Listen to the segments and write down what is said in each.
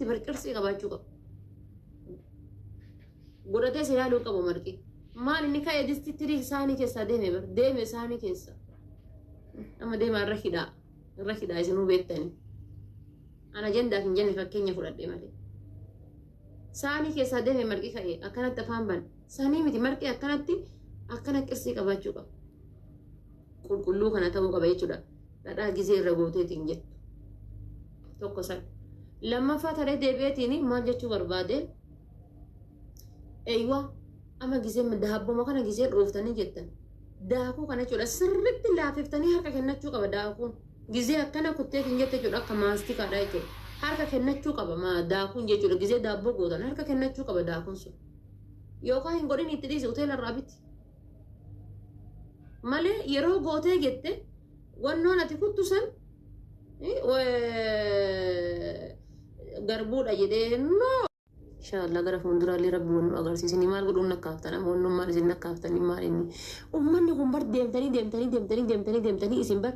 akkasitti barqirsi qabaachuu qaba. Godhatee si ilaaluu qabu marqi. Maal inni ka'ee distiitirii isaanii keessaa deeme isaanii keessa. Amma deemaa irra hidhaa isinuu beektanii. Ana jendaaf hin jenne fakkeenya fudhadhe malee. Isaanii keessaa deeme marqi ka'ee akkanatti afaan bana. Isaanii miti marqi akkanatti akkana qirsii qabaachuu qaba. Qulqulluu kana ta'uu qaba jechuudha. Dhadhaa gizee irra gooteetiin jettu. Tokko san. Lammaffaa taree deebi'eetiin maal jechuu barbaade? Eeyywaa amma gizee daabboo kana gizee dhooftanii jettan. Daakuu kana jechuudha sirriitti laafiftanii harka kennachuu qaba daakuun. Gizee akkana kutteetiin jette jechuudha akka maastikaadha jechuudha. Harka kennachuu qaba daakuun jechuudha gizee daabboo gootan harka kennachuu qaba daakuun sun. Yookaan hin godhin itti dhiise hoteela irraa biti. Malee yeroo gootee jette wannoon ati kuttu san garbuudha jedhee noo. Inshallah gara fuulduraalee rabbi wannu agarsiisanii maal godhuun nakkaaftan amma wannu maal isin nakkaaftan maal inni ummanni kun bar deemtanii isin bar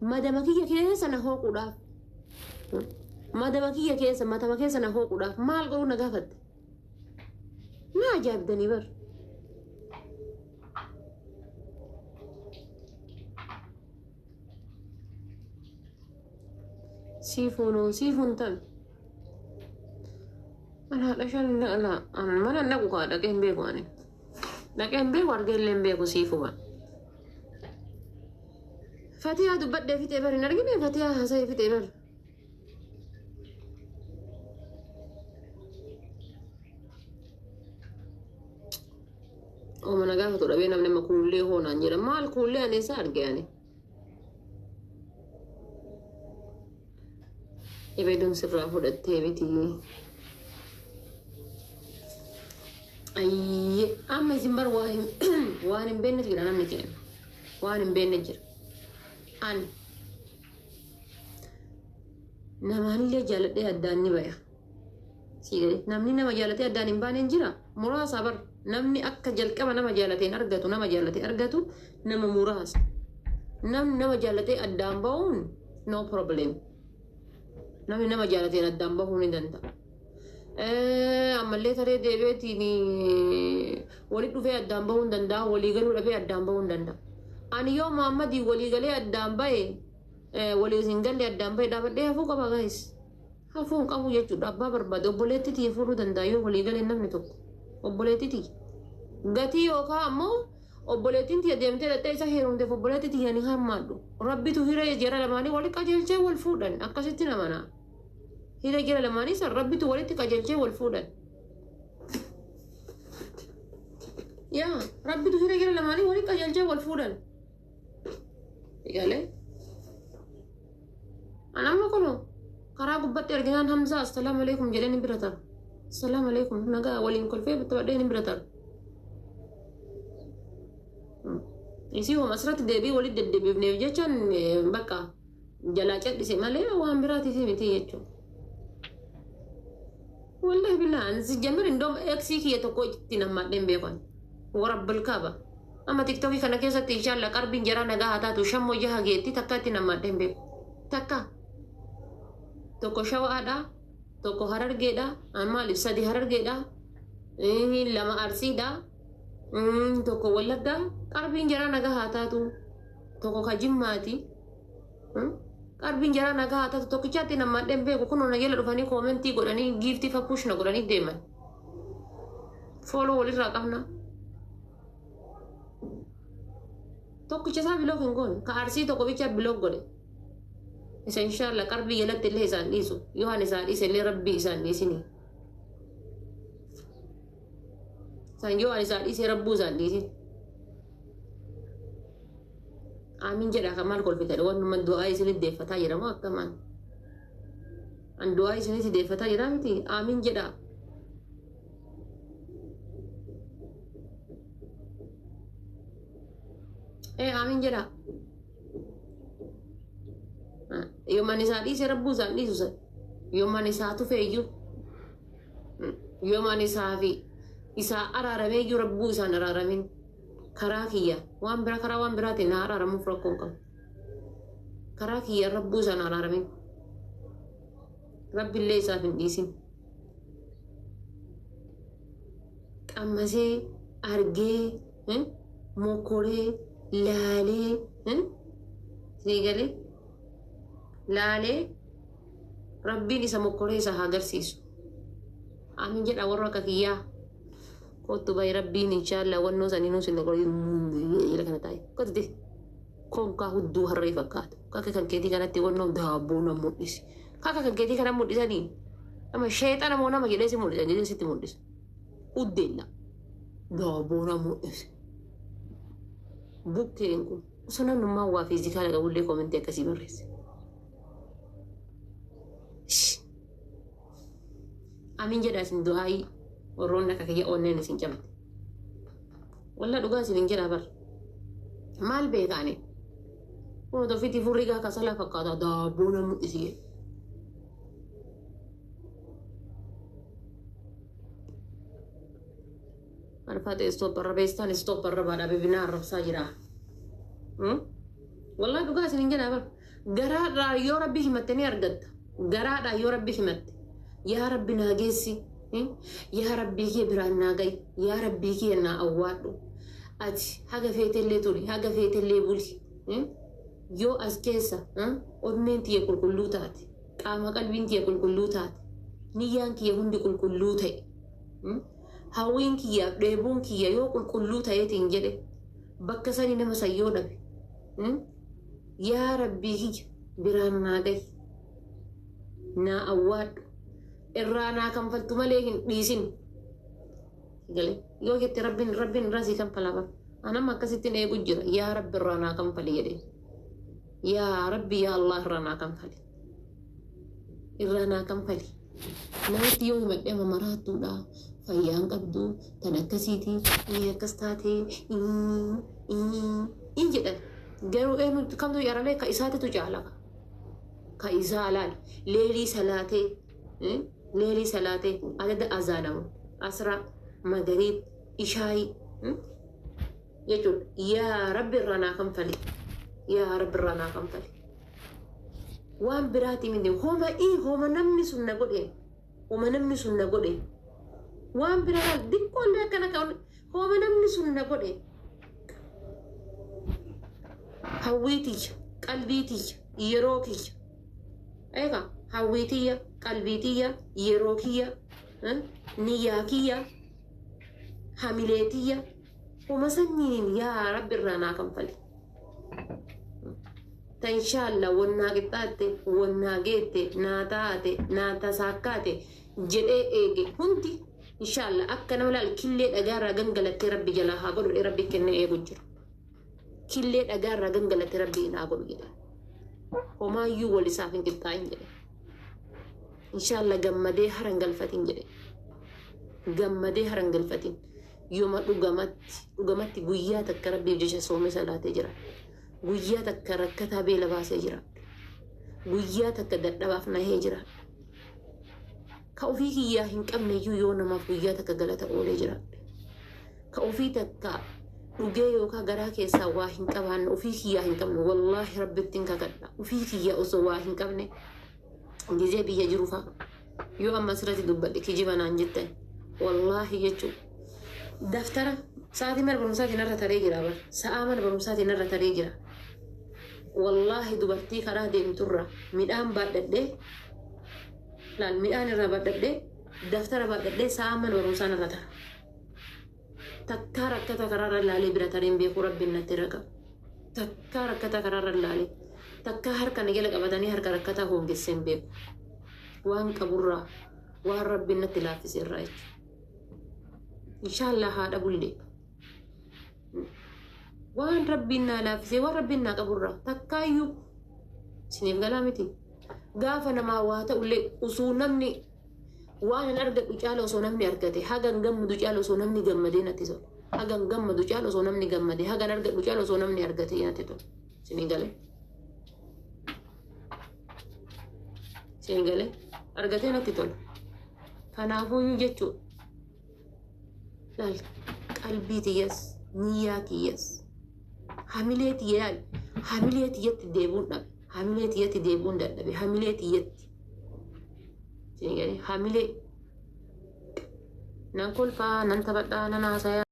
madama kiyya keessa na hooquudhaaf madama kiyya keessa matama keessa na hooquudhaaf maal godhuun na gaafatte na ajaa'ibdanii bar. Siifuun ta'a. Ana dashan la mana na ku ka da kan be kwani da kan be war gellen be ku sifu ba Fatiha dubadde fite bar nargine Fatiha hasay fite bar o mana ga to da be namne makulle hona njira mal kulle ane sa arge ane ebe dun sirra fudatte biti Ay, amma zimbar waan hin beekne jira namni jedhama. Waan hin beekne jira. Ani namaanillee jaaladhee addaan ni baya. Sigalee namni nama jaalatee addaan hin baane jira. Muraasa bar namni akka jalqaba nama jaalatee argatu nama muraasa. Namni nama jaalatee addaan bahuun no problem. Namni nama jaalatee addaan bahuu ni danda'a. Ammallee taree deebi'eetiin walii dhufee addaan bahuu hin danda'a walii galuu dhabee addaan bahuu hin danda'a. Ani yoo Muhammadii walii galee addaan bahe walii isin galle addaan bahe dhaabadhee hafuu qaba gaa'is. Hafuu hin qabu jechuudha abbaa barbaade obboleettiitii fuudhuu danda'a yoo walii galee namni tokko obboleettiitii. Gatii yookaan ammoo obboleettiin tiyya deemtee dhattee isa heerumteef obboleettiitii yani hammaadhu. Rabbitu hiree jara lamaanii walii qajeelchee wal fuudhan akkasitti namanaa. Hira jira lamaanii san rabbitu walitti qajeelchee wal fuudhan. Yaa rabbitu hira jira lamaanii walitti qajeelchee wal fuudhan. Egalee. Anamma kuno karaa gubbatti arginaan Hamzaa assalaamu alaikum jedhee ni bira ta'a. Assalaamu alaikum nagaa waliin kolfee bittabadhee ni bira ta'a. Isii hooma asirratti deebii walitti deddeebiifneef jechaan bakka jalaa cadhise malee waan biraatiif miti jechuudha. والله بالله أنزل جمر إندوم إكسي كي يتوقع تنام دين بيكون ورب الكعبة أما تيك توكي كنا كيسة إن شاء الله كاربين جرا نجاه هذا توشم وجه جيتي تكا تنام دين بيك تكا توكو شو ada توكو هرر جدا أما لسه دي هرر جدا إيه لما أرسي دا توكو ولد دا كاربين جرا نجاه هذا توكو كجيم ماتي Karbin jara nagaa haa taatu tokkichaatti nama dhembee kun ona jala dhufanii koomentii godhanii giiftii fa pushna godhanii deeman. Fooloo walirraa qabna. Tokkicha isaa biloog hin goone ka arsii tokko bicha biloog godhe. Isa inshallah qarbii jalatti illee isaan dhiisu yohan isaan dhiise illee rabbii isaan dhiisini. Isaan yohan isaan dhiise rabbuu isaan dhiisini. Amin jedha kamal kolfitadha wanuma du'aa isinit deeffataa jira moo akkamaan an du'aa isinit deeffataa jira miti amin jedha amin jedha yooman isaa dhiise rabbuu isaan dhiisu san yooman isaa tufe iyyuu yooman isaa fi isaa araaramee iyyuu rabbuu isaan araaramin karaa kiyya waan bira karaa waan biraatiin na araaramuuf rakkoon qabu karaa kiyya rabbuu isaan araaramin rabbi illee isaaf hin dhiisin qammasee argee mokoree laalee siigalee laalee rabbiin isa mokoree isa haa agarsiisu amin jedha warra akka kiyyaa kottu bay rabbiin inshallah wannoo saniinuu sinna qorii kana taa'e kotti konkaa hudduu harree fakkaatu kakka kan keetii kanatti wannoo daabboo nama mul'isi kakka kan keetii kana mul'isanii nama sheexana moo nama jedhee si mul'isan jedhee sitti mul'isa uddeella daabboo nama mul'isi bukkeen kun osoo namnummaan waa fiizikaala qabullee koomentii akkasii barreesse amin jedha isin du'aayii warroonni akka kiyya onneen isin cabte walla dhugaa isin hin jedha bar maal beekaane kun ofiitii furrigaa kasala fakkaata daabboo nama mul'isi marfate stopparra beestaan stopparra baadhaa bebinaa arrabsaa jira wallaa dhugaa isin hin jedha bar garaadhaa yoo rabbi himatte ni argatta garaadhaa yoo rabbi himatte yaa rabbi naa geessi yaa rabbii kee biraan naa gayi yaa rabbii kee naa awwaadhu ati haga feetellee turi haga feetellee buli yoo as keessa onneen tiyya qulqulluu taate qaama qalbiin tiyya qulqulluu taate niyyaan kiyya hundi qulqulluu ta'e hawwiin kiyyaaf dheebuun kiyya yoo qulqulluu ta'eetiin jedhe bakka sani nama sayyoo dhabe yaa rabbii kiyya biraan naa gayi naa awwaadhu irraa naa kanfaltu malee hin dhiisin galee yoo jette rabbiin irraa sii kanfala bar anam akkasittiin eegu jira yaa rabbi irraa naa kanfali jedhe yaa rabbi yaa allah irraa naa kanfali irraa naa kanfali namatti yoo himadhee mamaraattuudha fayyaan qabdu tan akkasiiti akkas taatee in jedhan garuu eenyu kamtu yaralee ka isaatitu caala ka isaa alaal leelii salaatee adada azaanamu asra magariib ishaayi jechuudha yaa rabbi irraa naa kanfali yaa rabbi irraa naa kanfali waan biraatii miti homa namni sun na godhe waan biraa dikkoollee akkana qabu homa namni sun na godhe hawwiitiyya qalbiitiyya yeroo kiyya eega hawwiitiyya qalbiitiyya yeroo kiyya niyyaa kiyya hamileetiyya homa sanyiin yaa rabbi irraa naa kanfali ta inshallah wannaa qixxaatte wannaa geette naa taate naa tasaakkaate jedhee eege hundi inshallah akka nama laal killee dhagaarraa gangalattee rabbi jalaa haa godhu rabbi kenne eegu jira killee dhagaarraa gangalattee rabbi naa godhu jedhe homaayyuu wal isaaf hin qixxaa'in jedhe inshallah gammadee haran galfatin jedhe gammadee haran galfatin yooma dhugamatti guyyaa takka rabbiif jecha soome salaatee jira guyyaa takka rakkataa beela baasee jira guyyaa takka dadhabaaf nahee jira ka ofii kiyyaa hin qabneyyuu yoo namaaf guyyaa takka galata oolee jira ka ofii takka dhugee yookaan garaa keessaa waa hin qabaanne ofii kiyyaa hin qabne wallaahi rabbittiin kakadha ofii kiyyaa osoo waa hin qabne gizee biyya jiru fa'a yoo amma asirratti dubbadhe kijiba naan jettan wallaahi jechuudha daftara sa'aatii mana barumsaatiin irra taree jira bar sa'aa mana barumsaatiin irra taree jira wallaahi dubartii karaa deemturra midhaan baadhadhee laal midhaan irraa baadhadhee daftara baadhadhee sa'aa mana barumsaan irra tara takkaa rakkata karaarra laalee bira tareen beekuu rabbiin natti raqa takkaa rakkata karaarra laalee takkaa harka nagala qabatanii harka rakkataa hoongesseen beeku waan qaburraa waan rabbiin natti laaffisee irraa jechuudha inshallah haadha bullee waan rabbiin naa laaffisee waan rabbiin naa qaburraa takkaayyuu isiniif galaa miti gaafa namaa waa ta'ullee usuu namni waan hin argadhu caala osoo namni argate hagan gammadu caala osoo namni gammadee natti tola hagan gammadu caala osoo namni gammadee hagan argadhu caala osoo namni argate natti tola isiniif galee singale argatee natti tola kanaafuyyuu jechuudha laal qalbii tiyyas niyyaa tiyyas hamilee tiyyatti deebuun dhabe hamilee tiyyatti deebuun dadhabe hamilee tiyyatti Hamilee nan kolfaa nan taphadhaa nan haasa'aa.